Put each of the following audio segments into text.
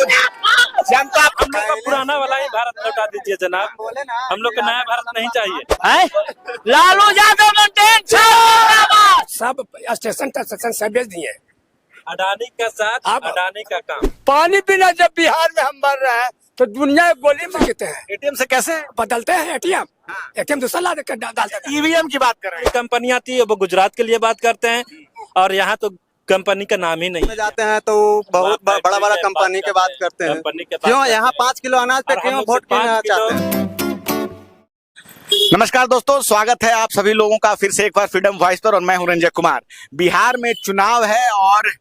जनता हम लोग का पुराना वाला ही भारत लौटा दीजिए जनाब, हम लोग का नया भारत नहीं चाहिए। लालू यादव सब स्टेशन सब बेच दिए। अडानी का साथ, अडानी का काम। पानी पीना जब बिहार में हम मर रहे हैं तो दुनिया गोली मांगते हैं। एटीएम से कैसे बदलते हैं एटीएम दूसरा ला देकर डालते हैं। ईवीएम की बात कर रहे हैं। कंपनियां थी वो गुजरात के लिए बात करते हैं और यहाँ तो कंपनी का नाम ही नहीं है। जाते हैं तो बहुत बड़ा बड़ा कंपनी के बात करते हैं। क्यों यहाँ 5 किलो अनाज पे क्यों वोट देना चाहते हैं? नमस्कार दोस्तों, स्वागत है आप सभी लोगों का फिर से एक बार फ्रीडम वॉइस पर, और मैं हूं रंजय कुमार। बिहार में चुनाव है और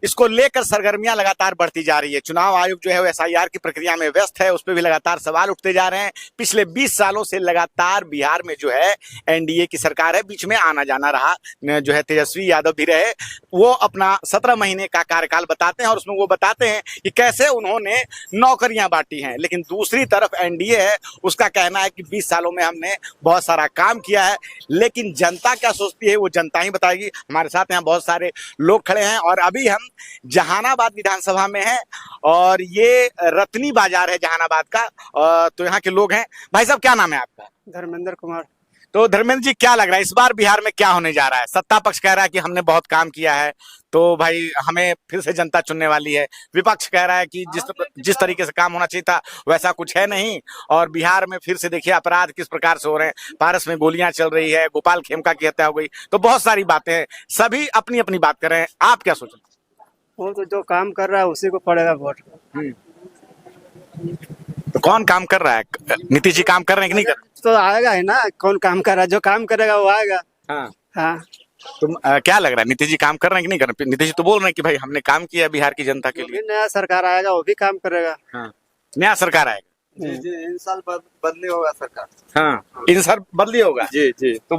इसको लेकर सरगर्मियां लगातार बढ़ती जा रही है। चुनाव आयोग जो है वो एसआईआर की प्रक्रिया में व्यस्त है, उस पर भी लगातार सवाल उठते जा रहे हैं। पिछले 20 सालों से लगातार बिहार में जो है एनडीए की सरकार है, बीच में आना जाना रहा, जो है तेजस्वी यादव भी रहे। वो अपना 17 महीने का कार्यकाल बताते हैं और उसमें वो बताते हैं कि कैसे उन्होंने नौकरियां बांटी हैं। लेकिन दूसरी तरफ एनडीए है, उसका कहना है कि 20 सालों में हमने बहुत सारा काम किया है। लेकिन जनता क्या सोचती है वो जनता ही बताएगी। हमारे साथ यहाँ बहुत सारे लोग खड़े हैं और अभी हम जहानाबाद विधानसभा में हैं और ये रत्नी बाजार है जहानाबाद का। तो यहाँ के लोग हैं। भाई साहब, क्या नाम है आपका? धर्मेंद्र कुमार। तो धर्मेंद्र जी, क्या लग रहा है इस बार बिहार में क्या होने जा रहा है? सत्ता पक्ष कह रहा है कि हमने बहुत काम किया है, तो भाई हमें फिर से जनता चुनने वाली है। विपक्ष कह रहा है कि जिस तरीके से काम होना चाहिए था वैसा कुछ है नहीं। और बिहार में फिर से देखिए अपराध किस प्रकार से हो रहे हैं, पारस में गोलियां चल रही है, गोपाल खेमका की हत्या हो गई, तो बहुत सारी बातें हैं। सभी अपनी अपनी बात कर रहे हैं। आप क्या सोच रहे हैं? वो तो जो काम कर रहा है उसी को पड़ेगा वोट। तो कौन काम कर रहा है? नीतीश जी काम कर रहे हैं कि नहीं कर रहे? तो आएगा ही ना, कौन काम कर रहा है? जो काम करेगा वो आएगा। हाँ। तुम क्या लग रहा है, नीतीश जी काम कर रहे हैं कि नहीं कर रहे? नीतीश जी तो बोल रहे हैं कि भाई हमने काम किया बिहार की जनता के लिए। नया सरकार आएगा वो भी काम करेगा। नया सरकार आएगा। जी, इन साल बदली होगा सरकार। हाँ, इन साल बदली होगा। जी जी। तो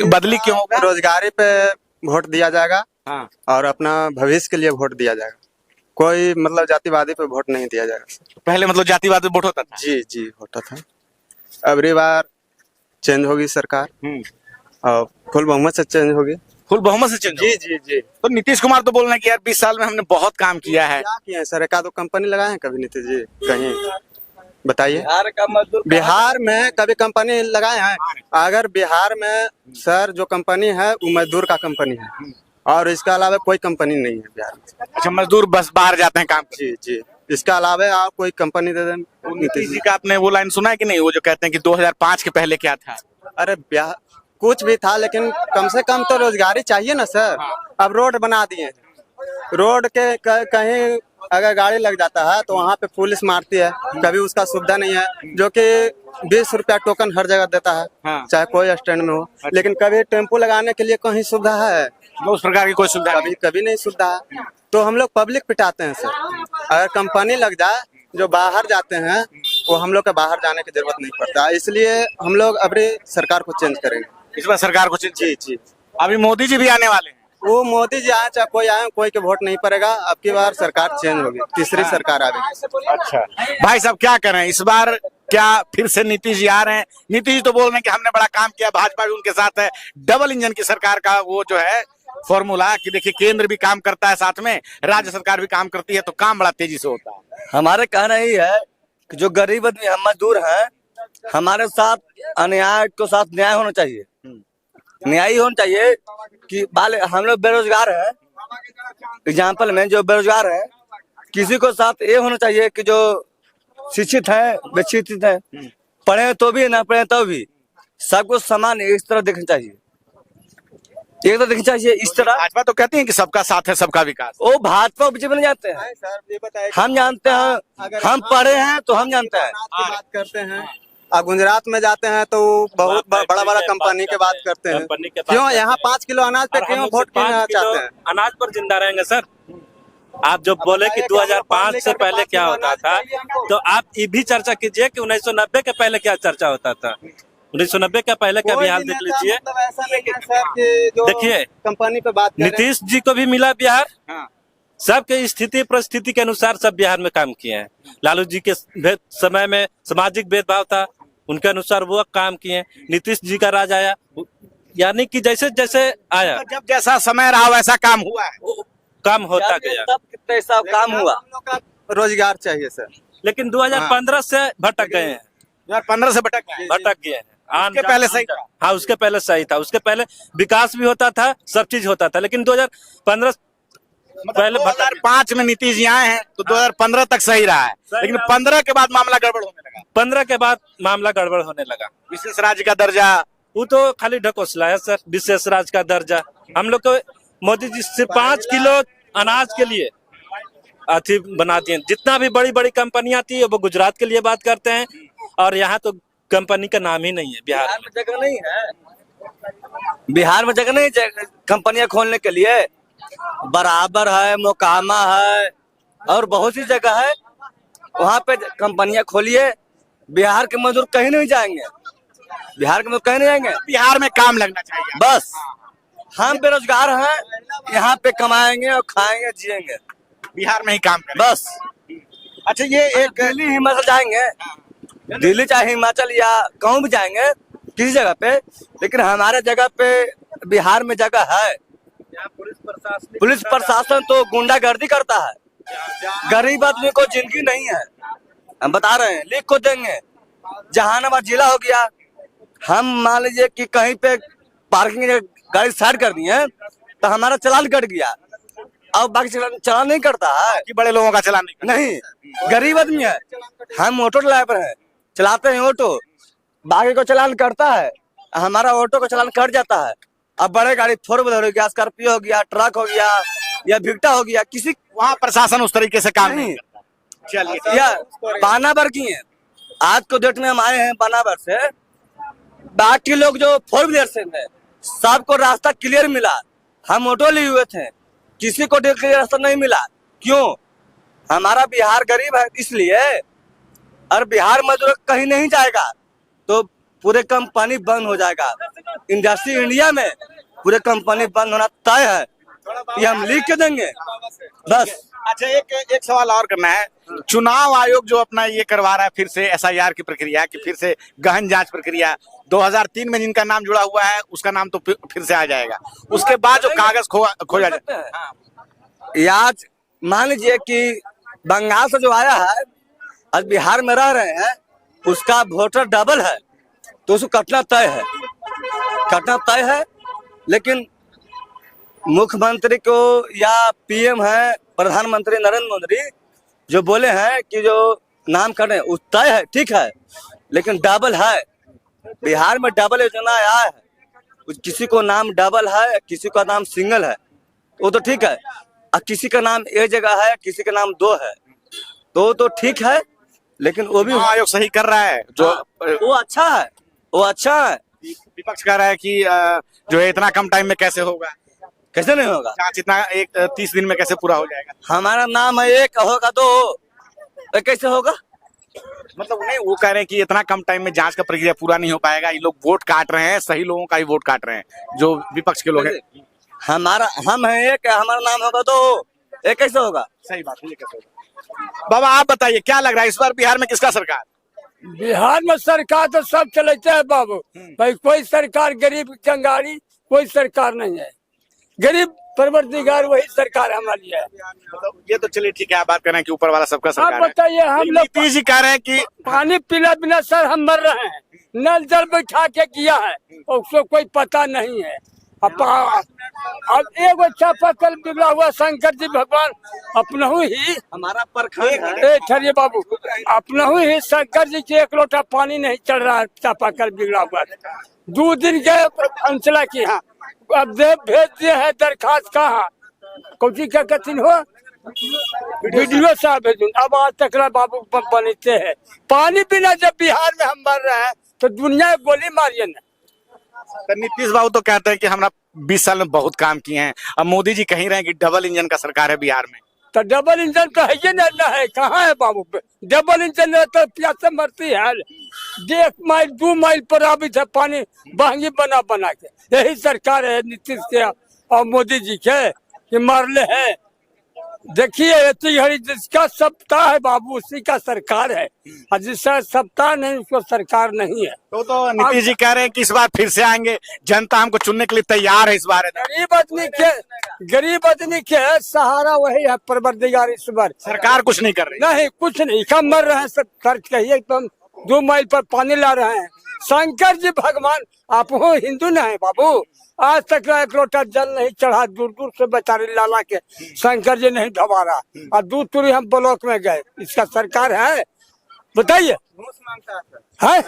बदली क्यों होगा? रोजगारी पे वोट दिया जाएगा। हाँ। और अपना भविष्य के लिए वोट दिया जाएगा। कोई मतलब जातिवादी पे वोट नहीं दिया जाएगा। पहले मतलब जातिवाद पे वोट होता था। जी जी होता था। अबरी बार चेंज होगी सरकार और फुल बहुमत से चेंज होगी। फुल बहुमत से चेंज? जी जी जी। तो नीतीश कुमार तो बोल रहे हैं कि यार 20 साल में हमने बहुत काम किया है। क्या किया है सर? एक आधो कंपनी लगाए हैं कभी नीतीश जी कहीं? बताइए। बिहार का मजदूर बिहार में कभी कंपनी लगाए हैं? अगर बिहार में सर जो कंपनी है वो मजदूर का कंपनी है और इसके अलावा कोई कंपनी नहीं है बिहार में। अच्छा, मजदूर बस बाहर जाते हैं काम? जी जी। इसके अलावा आप कोई कंपनी दे दें। नीतीश जी का आपने वो लाइन सुना है कि नहीं, वो जो कहते हैं कि 2005 के पहले क्या था? अरे कुछ भी था, लेकिन कम से कम तो रोजगारी चाहिए ना सर। अब रोड बना दिए, रोड के कहीं अगर गाड़ी लग जाता है तो वहाँ पे पुलिस मारती है, कभी उसका सुविधा नहीं है। जो कि 20 रुपया टोकन हर जगह देता है। हाँ। चाहे कोई स्टैंड में हो। लेकिन कभी टेम्पो लगाने के लिए कहीं सुविधा है? उस प्रकार की कोई सुविधा कभी नहीं सुविधा है। तो हम लोग पब्लिक पिटाते हैं सर। अगर कंपनी लग जाए, जो बाहर जाते हैं वो हम लोग का बाहर जाने की जरूरत नहीं पड़ता। इसलिए हम लोग अभी सरकार को चेंज करेंगे। इस बार सरकार को चेंज? जी जी। अभी मोदी जी भी आने वाले हैं। वो मोदी जी आए चाहे कोई आए, कोई के वोट नहीं पड़ेगा। अब की बार सरकार चेंज होगी, तीसरी सरकार आएगी। अच्छा भाई साहब, क्या करें इस बार? क्या फिर से नीतीश जी आ रहे हैं? नीतीश जी तो बोल रहे हैं कि हमने बड़ा काम किया, भाजपा भी उनके साथ है। डबल इंजन की सरकार का वो जो है फॉर्मूला कि देखिए केंद्र भी काम करता है, साथ में राज्य सरकार भी काम करती है, तो काम बड़ा तेजी से होता है। हमारे कहना यही है कि जो गरीब आदमी हम मजदूर हैं, हमारे साथ अन्याय के साथ न्याय होना चाहिए। न्याय होना चाहिए कि हम लोग बेरोजगार हैं, एग्जाम्पल में जो बेरोजगार है, किसी को साथ ये होना चाहिए कि जो शिक्षित है, विशिक्षित है, पढ़े तो भी ना पढ़े तो भी सबको समान इस तरह देखना चाहिए। एक तो देखना चाहिए इस तरह। भाजपा तो कहती है कि सबका साथ है सबका विकास। वो भाजपा बीच में नहीं जाते हैं। हम जानते हैं, हम पढ़े हैं तो हम जानते हैं। बात करते हैं और गुजरात में जाते हैं तो बहुत बड़ा बड़ा कंपनी की बात करते हैं। क्यों यहाँ 5 किलो अनाज पे क्यों वोट देना चाहते हैं? अनाज पर जिंदा रहेंगे सर। आप जो बोले कि 2005 से पहले क्या होता था, तो आप ये भी चर्चा कीजिए कि 1990 के पहले क्या चर्चा होता था। 1990 का पहले का बिहार देख लीजिए। देखिए कंपनी पे बात नीतीश जी को भी मिला बिहार। सबके स्थिति परिस्थिति के अनुसार सब बिहार में काम किए हैं। लालू जी के समय में सामाजिक भेदभाव था, उनके अनुसार वो काम किए। नीतीश जी का राज आया, यानी कि जैसे जैसे आया, जब जैसा समय रहा वैसा काम हुआ है, काम होता गया। तब कितना ऐसा काम हुआ। रोजगार चाहिए सर। लेकिन 2015 से भटक गए हैं, 2015 से भटक गए हैं। भटक गए हैं। उसके पहले सही था। हाँ, उसके पहले सही था। उसके पहले विकास भी होता था, सब चीज होता था, लेकिन 2015 पहले भटक 2005 में नीतीश जी आए हैं तो 2015 तक सही रहा है, सही लेकिन रहा। 15 के बाद मामला गड़बड़ होने लगा। 15 के बाद मामला गड़बड़ होने लगा। विशेष राज्य का दर्जा, वो तो खाली ढकोसला है सर, विशेष राज्य का दर्जा। हम लोग को मोदी जी सिर्फ 5 किलो अनाज के लिए अथी बनाती हैं। जितना भी बड़ी बड़ी कंपनियां थी वो गुजरात के लिए बात करते हैं, और यहाँ तो कंपनी का नाम ही नहीं है बिहार बिहार में। में जगह नहीं है, बिहार में जगह नहीं कंपनियां खोलने के लिए। बराबर है, मोकामा है और बहुत सी जगह है, वहाँ पे कंपनियां खोलिए। बिहार के मजदूर कहीं नहीं जाएंगे, बिहार के मजदूर कहीं नहीं जाएंगे। बिहार में काम लगना चाहिए। बस हम बेरोजगार हैं, यहाँ पे कमाएंगे और खाएंगे, जिएंगे, बिहार में ही काम करें। बस। अच्छा, ये एक दिल्ली हिमाचल जाएंगे, दिल्ली चाहे हिमाचल या कहूँ भी जाएंगे किसी जगह पे, लेकिन हमारे जगह पे बिहार में जगह है। पुलिस प्रशासन तो गुंडागर्दी करता है, गरीब आदमी को जिंदगी नहीं है। हम बता रहे हैं, लिख को देंगे। जहानाबाद जिला हो गया, हम मान लीजिए कि कहीं पे पार्किंग गाड़ी साइड कर दी है तो हमारा चालान कट गया, अब बाकी चालान नहीं करता है। कि बड़े लोगों का चलान नहीं करना। नहीं, गरीब आदमी है, हम ऑटो ड्राइवर हैं, चलाते हैं ऑटो, बाकी को चालान करता है, हमारा ऑटो को चालान कट जाता है। अब बड़े गाड़ी 4 व्हीलर हो गया, स्कॉर्पियो हो गया, ट्रक हो गया या विक्टा हो गया, किसी वहाँ प्रशासन उस तरीके से काम नहीं नहीं। करता। चलिए, या बानावर की है, आज को डेट में हम आए हैं बानावर से, बाकी लोग जो 4 व्हीलर से हैं सबको रास्ता क्लियर मिला, हम ऑटो लिए हुए थे, किसी को क्लियर रास्ता नहीं मिला। क्यों? हमारा बिहार गरीब है इसलिए। और बिहार मजदूर कहीं नहीं जाएगा तो पूरे कंपनी बंद हो जाएगा। इंडस्ट्री इंडिया में पूरे कंपनी बंद होना तय है, ये हम लिख के देंगे बस। अच्छा, एक सवाल और करना है। चुनाव आयोग जो अपना ये करवा रहा है फिर से SIR की प्रक्रिया, कि फिर से गहन जांच प्रक्रिया, 2003 में जिनका नाम जुड़ा हुआ है उसका नाम तो फिर से आ जाएगा, उसके बाद जो कागज खोजा जाता है। आज मान लीजिए कि बंगाल से जो आया है, आज बिहार में रह रहे हैं, उसका वोटर डबल है तो उसको कटना तय है, कटना तय है। लेकिन मुख्यमंत्री को या PM है, प्रधानमंत्री नरेंद्र मोदी जो बोले हैं कि जो नाम करें वो तय है, ठीक है, लेकिन डबल है। बिहार में डबल योजना आया है, किसी को नाम डबल है, किसी का नाम सिंगल है, वो तो ठीक है। और किसी का नाम एक जगह है, किसी का नाम 2 है, तो ठीक है, लेकिन वो भी चुनाव आयोग सही कर रहा है। जो वो अच्छा है, वो अच्छा है। विपक्ष कह रहा है कि जो है इतना कम टाइम में कैसे होगा, कैसे नहीं होगा? जांच इतना 30 दिन में कैसे पूरा हो जाएगा। हमारा नाम है, एक होगा तो कैसे होगा? मतलब नहीं, वो कह रहे हैं कि इतना कम टाइम में जांच का प्रक्रिया पूरा नहीं हो पाएगा, ये लोग वोट काट रहे हैं, सही लोगों का ही वोट काट रहे हैं, जो विपक्ष के लोग हैं। हम है एक, हमारा नाम होगा तो एक कैसे होगा? सही बात है, ये कैसे होगा। बाबा आप बताइए, क्या लग रहा है इस बार बिहार में किसका सरकार? बिहार में सरकार तो सब चलते है बाबू भाई, कोई सरकार गरीब कंगाली कोई सरकार नहीं है, गरीब परवरदिगार वही सरकार हमारे लिए है। मतलब ये तो चलिए ठीक है, आप बात कर रहे हैं कि ऊपर वाला सबका आप सरकार है। बताइए, हम लोग नीतीश जी कह रहे हैं कि पानी पीला बिना सर हम मर रहे हैं, नल जल बैठा के किया है, उसको कोई पता नहीं है। अब एक चापाकल बिगड़ा हुआ शंकर जी भगवान अपना ही, हमारा प्रखंड है। ठहरिए बाबू, अपना ही शंकर जी के 1 लोटा पानी नहीं चढ़ रहा है, चापाकल बिगड़ा हुआ। 2 दिन गए अंचला की यहाँ, अब भेज दिए है दरखास्त, कहाँ कौची क्या कथिन हो वीडियो साहब भेजून, अब आज तक बाबू बनते हैं। पानी बिना जब बिहार में हम मर रहे हैं तो दुनिया गोली मारिए न। तो नीतीश बाबू तो कहते हैं कि हमरा 20 साल में बहुत काम किए हैं। अब मोदी जी कह रहे हैं कि डबल इंजन का सरकार है बिहार में। तो डबल इंजन तो है ये ना है, कहाँ है बाबू? डबल इंजन है तो प्यासे मरती है। 1 माइल 2 माइल पर अभी था पानी बहंगी बना बना के। यही सरकार है नीतीश के और मोदी जी के कि मारले है। देखिए इतनी घड़ी जिसका सत्ता है बाबू उसी का सरकार है, और जिसका सत्ता नहीं उसको सरकार नहीं है। तो नीतीश जी कह रहे हैं कि इस बार फिर से आएंगे, जनता हमको चुनने के लिए तैयार है इस बार। गरीब आदमी के सहारा वही है परवरदिगार ईश्वर। सरकार कुछ नहीं कर रही। नहीं कुछ नहीं, कम मर रहे हैं सब, खर्च कहिए तुम 2 माइल पर पानी ला रहे हैं। शंकर जी भगवान, आप हो हिंदू न है बाबू, आज तक एक लोटा जल नहीं चढ़ा, दूर दूर से बेचारे लाला के शंकर जी नहीं धबारा, और दूध तुरी हम ब्लॉक में गए। इसका सरकार है बताइए है?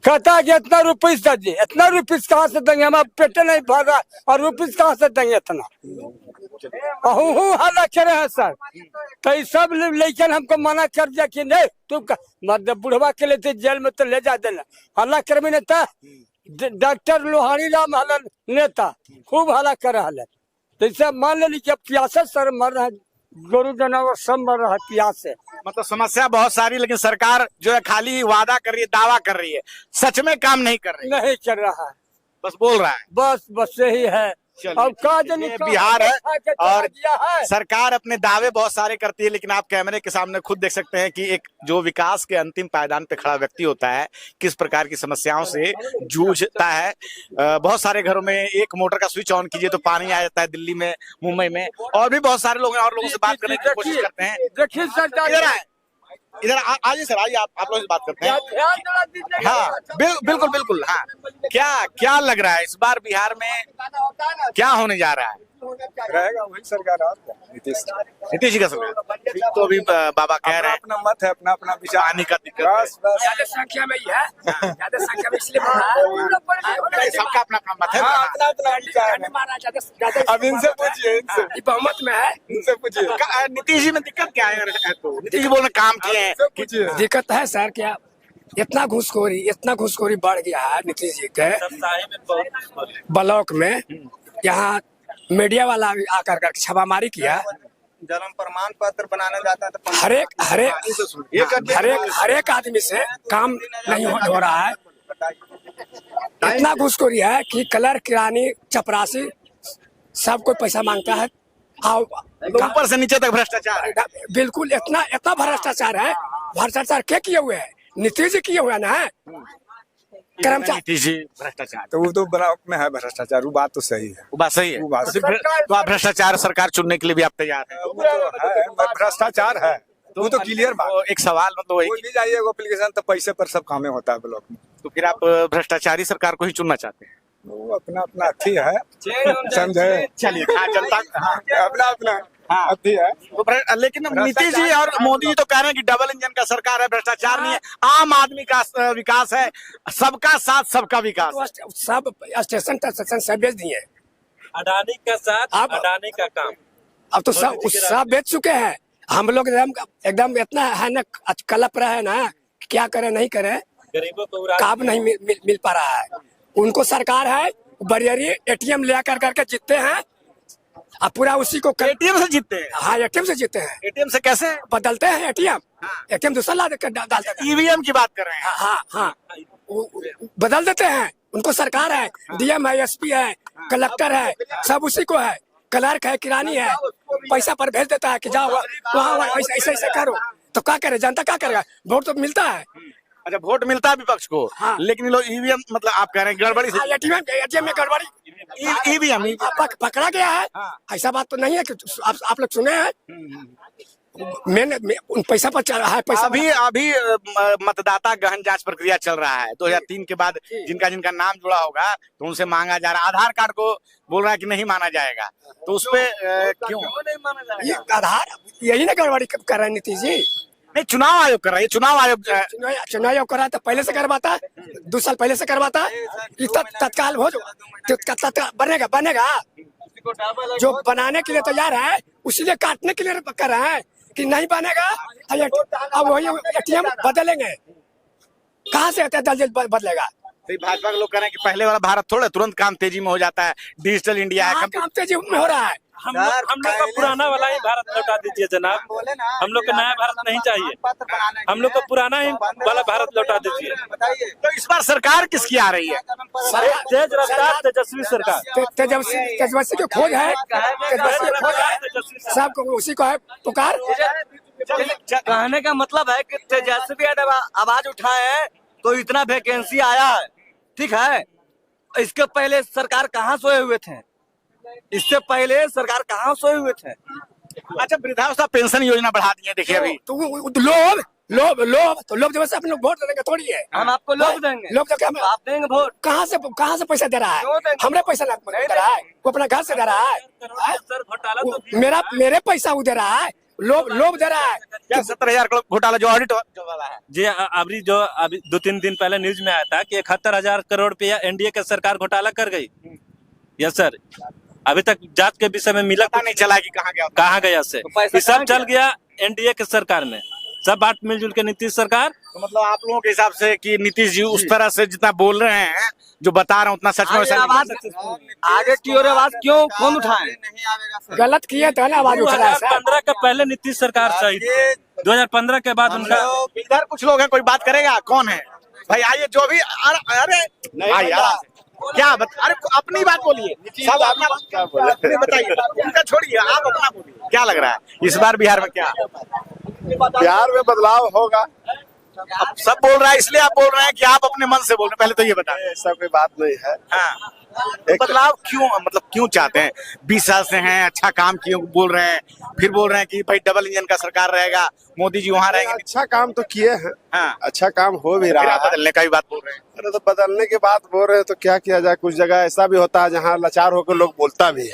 कहता है कि इतना रुपीस दीजिए, इतना रुपीस कहाँ से देंगे, हमारा पेट नहीं भर रहा और रुपीस कहाँ से देंगे इतना। हल्ला करे हैं सर, तो ये सब लेकिन हमको मना कर दिया कि नहीं तुम मतलब बुढ़वा के लिए जेल में तो ले जा देना। हल्ला कर में नेता डॉक्टर लोहानी राम हलन नेता खूब हल्ला कर रहा है। तो इसे मान ली कि अब प्यासे सर मर रहा है, गोरु जानवर सब मर रहा है प्यास से। मतलब समस्या बहुत सारी, लेकिन सरकार जो है खाली वादा कर रही है, दावा कर रही है, सच में काम नहीं कर रही। नहीं कर रहा है, बस बोल रहा है। बस यही है। अब ये बिहार है और सरकार अपने दावे बहुत सारे करती है, लेकिन आप कैमरे के सामने खुद देख सकते हैं कि एक जो विकास के अंतिम पायदान पे खड़ा व्यक्ति होता है किस प्रकार की समस्याओं से जूझता है। बहुत सारे घरों में एक मोटर का स्विच ऑन कीजिए तो पानी आ जाता है, दिल्ली में, मुंबई में, और भी बहुत सारे लोग हैं, और लोगों से बात करने की कोशिश करते हैं। देखिए सर, इधर आइए सर, आइए, आप लोगों से बात करते हैं। हाँ बिल्कुल बिल्कुल। हाँ, क्या लग रहा है इस बार बिहार में क्या होने जा रहा है? रहेगा वही सरकार नीतीश जी का सरकार। तो अभी बाबा कह रहे हैं अपना मत है, अपना अपना विचार। पानी का दिक्कत है, ज्यादा संख्या में ही है, ज्यादा संख्या में इसलिए सबका अपना अपना मत है। अपना अपना विचार। अब इनसे पूछिए, इनसे बहुमत में है, इनसे पूछिए। नीतीश जी में दिक्कत क्या है? तो नीतीश जी बोल रहे काम किए हैं। पूछिए। दिक्कत है सर क्या, इतना घूसखोरी बढ़ गया है नीतीश जी के ब्लॉक में। यहाँ मीडिया वाला भी आकर कर छापामारी किया, जन्म प्रमाण पत्र बनाने जाता है तो हर एक आदमी से काम नहीं हो रहा है। इतना घूसखोरी है कि कलर, किरानी, चपरासी सब कोई पैसा मांगता है। ऊपर से नीचे तक भ्रष्टाचार। बिल्कुल इतना भ्रष्टाचार है। भ्रष्टाचार क्या किए हुए है? नीतीश जी किए हुए है ना। कर्मचारी नीतीश जी भ्रष्टाचार, तो वो तो ब्लॉक में है भ्रष्टाचार, वो बात तो सही है। वो बात सही है। वो बात तो आप भ्रष्टाचार सरकार चुनने के लिए भी आप तैयार हैं? वो तो है, भ्रष्टाचार है वो तो क्लियर बात। तो एक सवाल मतलब कोई भी जाइए एप्लीकेशन तो पैसे पर सब कामें होता है ब्लॉक में। तो फिर आप भ्रष्टाचारी सरकार को ही चुनना चाहते हैं? वो अपना अपना अथी है, समझे? चलिए, जनता अपना अपना अथी है। तो लेकिन नीतीश जी और मोदी जी तो कह रहे हैं कि डबल इंजन का सरकार है, भ्रष्टाचार नहीं है, आम आदमी का विकास है, सबका साथ सबका विकास। सब स्टेशन सब बेच दिए, अडानी का साथ, अडानी का काम। अब तो सब बेच चुके हैं। हम लोग एकदम इतना है ना, कलप रहा है ना, क्या करे नहीं करे, गरीबों को काम नहीं मिल पा रहा है। उनको सरकार है, बरियरी एटीएम ले करके जीतते हैं, अब पूरा उसी को एटीएम से जीतते हैं। हाँ, एटीएम से जीते हैं। एटीएम से कैसे बदलते हैं एटीएम दूसरा ला डालते हैं। ईवीएम की बात कर रहे हैं? हाँ, बदल देते हैं। उनको सरकार है, डीएम है, एसपी है, कलेक्टर है, सब उसी को है। क्लर्क है, किरानी है, पैसा पर भेज देता है कि जाओ वहाँ ऐसे करो। तो क्या करे जनता, क्या करेगा? वोट तो मिलता है। अच्छा, वोट मिलता है विपक्ष को। हाँ। लेकिन लोग ईवीएम, मतलब आप कह रहे हैं गड़बड़ी से एटीएम में गड़बड़ी, ईवीएम पकड़ा गया है। ऐसा बात तो नहीं है कि आप लोग सुने हैं। मैंने उन पैसा पर चल रहा है पैसा। अभी मतदाता गहन जांच प्रक्रिया चल रहा है। 2003 के बाद जिनका नाम जुड़ा होगा तो उनसे मांगा जा रहा है। आधार कार्ड को बोल रहा है कि नहीं माना जाएगा, तो उस पे क्यों नहीं माना जाएगा? आधार यही ना गड़बड़ी कर रहे हैं नीतीश जी। नहीं, चुनाव आयोग कर रहा है। चुनाव आयोग कर रहा है तो पहले से करवाता, 2 साल पहले से करवाता। तत्काल हो जो बनेगा जो बनाने के लिए तैयार है, उसीलिए काटने के लिए कर रहे हैं कि नहीं बनेगा। अब वही एटीएम बदलेंगे, कहाँ से बदलेगा? भाजपा के लोग कह रहे हैं कि पहले वाला भारत थोड़ा तुरंत काम तेजी में हो जाता है, डिजिटल इंडिया है। काम तेजी में हो रहा है, हम लोग का पुराना वाला ही भारत लौटा दीजिए जनाब। बोले ना हम लोग को नया भारत नहीं चाहिए, हम लोग को पुराना ही वाला भारत लौटा दीजिए। बताइए। तो इस बार सरकार किसकी आ रही है? तेज रफ्तार तेजस्वी सरकार। तेजस्वी की खोज है, तेजस्वी की खोज है, सबको उसी को है पुकार। कहने का मतलब है कि तेजस्वी यादव आवाज उठाए हैं तो इतना वैकेंसी आया है, ठीक है। इसके पहले सरकार कहाँ सोए हुए थे? इससे पहले सरकार कहाँ सोए हुए थे? अच्छा, वृद्धावस्था पेंशन योजना बढ़ा दी है, देखिए अभी। तो लोग जब से अपने वोट देने का थोड़ी है। हम आपको लोग देंगे, लोग तो क्या हमें आप देंगे वोट? कहाँ से पैसा दे रहा क्यों है? देंगे? हमने पैसा नहीं दे रहा है, वो अपना घर से दे रहा है। सर घोटाला तो मेरे पैसा वो दे रहा है, लोग दे रहा है। क्या 70,000 करोड़ घोटाला जो ऑडिट जो वाला है? जी अभी 2-3 दिन पहले न्यूज में आया था कि 71,000 करोड़ रुपया एनडीए की सरकार घोटाला कर गई। यस सर, अभी तक जांच के विषय में मिला पता नहीं चला कि कहाँ गया। कहाँ गया से पैसा ये सब कहाँ चल गया एनडीए के सरकार में, सब बात मिलजुल के नीतीश सरकार। तो मतलब आप लोगों के हिसाब से कि नीतीश जी उस तरह से जितना बोल रहे हैं, जो बता रहे हैं उतना सच में वैसा नहीं? आगे की ओर आवाज क्यों कौन उठाए? नहीं आवेगा सर। गलत किए तो ना आवाज उठा रहा है सर। 2015 के पहले नीतीश सरकार सही थी, 2015 के बाद उनका इधर कुछ लोग हैं, कोई बात करेगा? कौन है भाई? आइए, जो भी अरे आइए, आराम से। क्या अरे अपनी बात बोलिए, सब अपनी बताइए, उनका छोड़िए, आप अपना बोलिए। क्या लग रहा है इस बार बिहार में? क्या बिहार में बदलाव होगा? अब सब बोल रहा है, इसलिए आप बोल रहे हैं कि आप अपने मन से बोल रहे हैं? पहले तो ये बताएं। ऐसा कोई बात नहीं है। हाँ, तो बदलाव क्यों, मतलब क्यों चाहते हैं? 20 साल से हैं, अच्छा काम किए बोल रहे हैं, फिर बोल रहे हैं कि भाई डबल इंजन का सरकार रहेगा, मोदी जी वहाँ रहेंगे। अच्छा काम तो किए हैं, हाँ, अच्छा काम हो भी फिर रहा आप है। बदलने का भी बात बोल रहे हैं। अरे तो बदलने की बात बोल रहे हैं तो क्या किया जाए? कुछ जगह ऐसा भी होता है जहाँ लाचार होकर लोग बोलता भी है।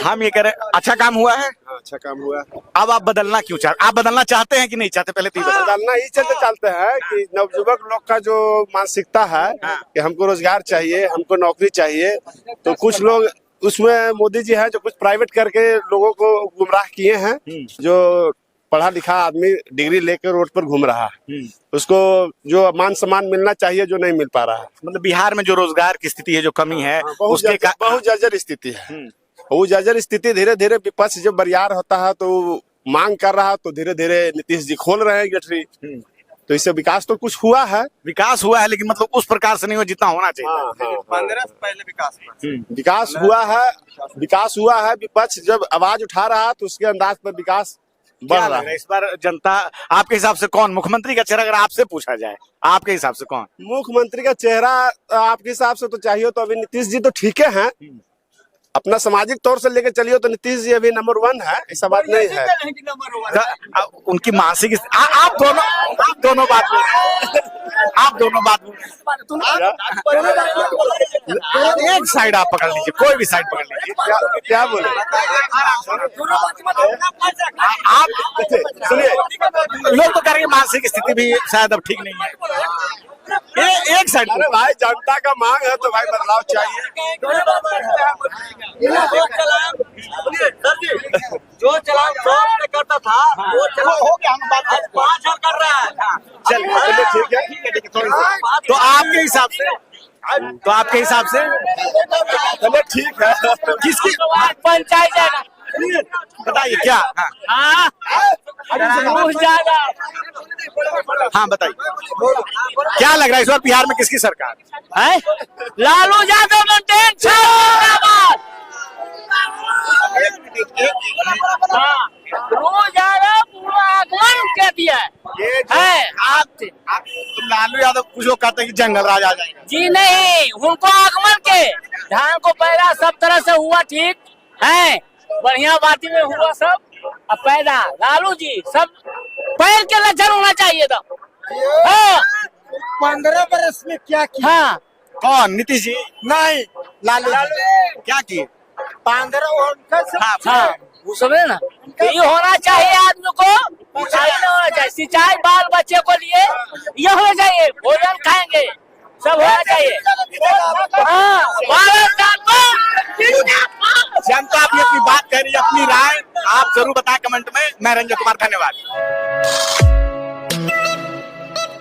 हम ये कह रहे हैं, अच्छा काम हुआ है, हाँ, अच्छा काम हुआ है। अब आप बदलना क्यों चाहते? आप बदलना चाहते हैं कि नहीं चाहते? पहले तो ये बताओ। बदलना ही चलते हैं कि नवयुवक लोग का जो मानसिकता है कि हमको रोजगार चाहिए, हमको नौकरी चाहिए, तो कुछ लोग उसमें मोदी जी हैं जो कुछ प्राइवेट करके लोगों को गुमराह किए हैं। जो पढ़ा लिखा आदमी डिग्री लेकर रोड पर घूम रहा है, उसको जो मान सम्मान मिलना चाहिए जो नहीं मिल पा रहा है। मतलब बिहार में जो रोजगार की स्थिति है, जो कमी है, उसके बहुत जर्जर स्थिति है। वो जर्जर स्थिति धीरे धीरे विपक्ष जब बरियार होता है तो मांग कर रहा है, तो धीरे धीरे नीतीश जी खोल रहे हैं गठरी, तो इससे विकास तो कुछ हुआ है। विकास हुआ है, लेकिन मतलब उस प्रकार से नहीं हुआ जितना होना चाहिए। हाँ, हाँ, 15 से पहले विकास हुआ। विकास हुआ है, विकास हुआ है। विपक्ष जब आवाज उठा रहा है तो उसके अंदाज पर विकास बढ़ क्या रहा लग रहा है है। इस बार जनता आपके हिसाब से कौन मुख्यमंत्री का चेहरा, अगर आपसे पूछा जाए, आपके हिसाब से कौन? मुख्यमंत्री का चेहरा आपके हिसाब से तो चाहिए तो अभी नीतीश जी तो ठीक है, अपना सामाजिक तौर से लेके चलिए तो नीतीश जी अभी नंबर 1 है, ऐसा बात नहीं है। उनकी मानसिक आप दोनों बात बोल रहे हैं। आप दोनों बात बोल रहे हैं। एक साइड आप पकड़ लीजिए, कोई भी साइड पकड़ लीजिए। क्या बोले? आप सुनिए, लोग तो करेंगे मानसिक स्थिति भी शायद अब ठीक नहीं है। एक साइड। अरे भाई, जनता का मांग है तो भाई बदलाव चाहिए। जो चलान 100 रुपए करता था वो चलान हो गया, हम बात आज 5,000 कर रहा है। चलिए ठीक है, थोड़ी सी। तो आपके हिसाब से चलिए ठीक है। किसकी पंचायत जाएगा, बताइए क्या? हाँ बताइए, क्या लग रहा है इस बार बिहार में किसकी सरकार है? लालू यादव मेंटेन पूरा आगमन कर दिया है। आप लालू यादव, कुछ लोग कहते हैं कि जंगल राज आ जाएगा। जी नहीं, उनको आगमन के धान को पैदा सब तरह से हुआ, ठीक है, बढ़िया बाती में हुआ सब। अब पैदा लालू जी सब पैर के लक्षण होना चाहिए था। 15 बरस में क्या किया? हाँ, कौन? नीतीश जी? नहीं, लालू क्या किए? 15 हाँ, वो सब है ना, ये होना चाहिए आदमी को, सिंचाई नहीं होना चाहिए, सिंचाई बाल बच्चे को लिए ये होना चाहिए, भोजन खाएंगे सब होना चाहिए। हाँ, जनता अपनी अपनी बात कह रही है, अपनी राय आप जरूर बताएं कमेंट में। मैं रंजन कुमार, धन्यवाद।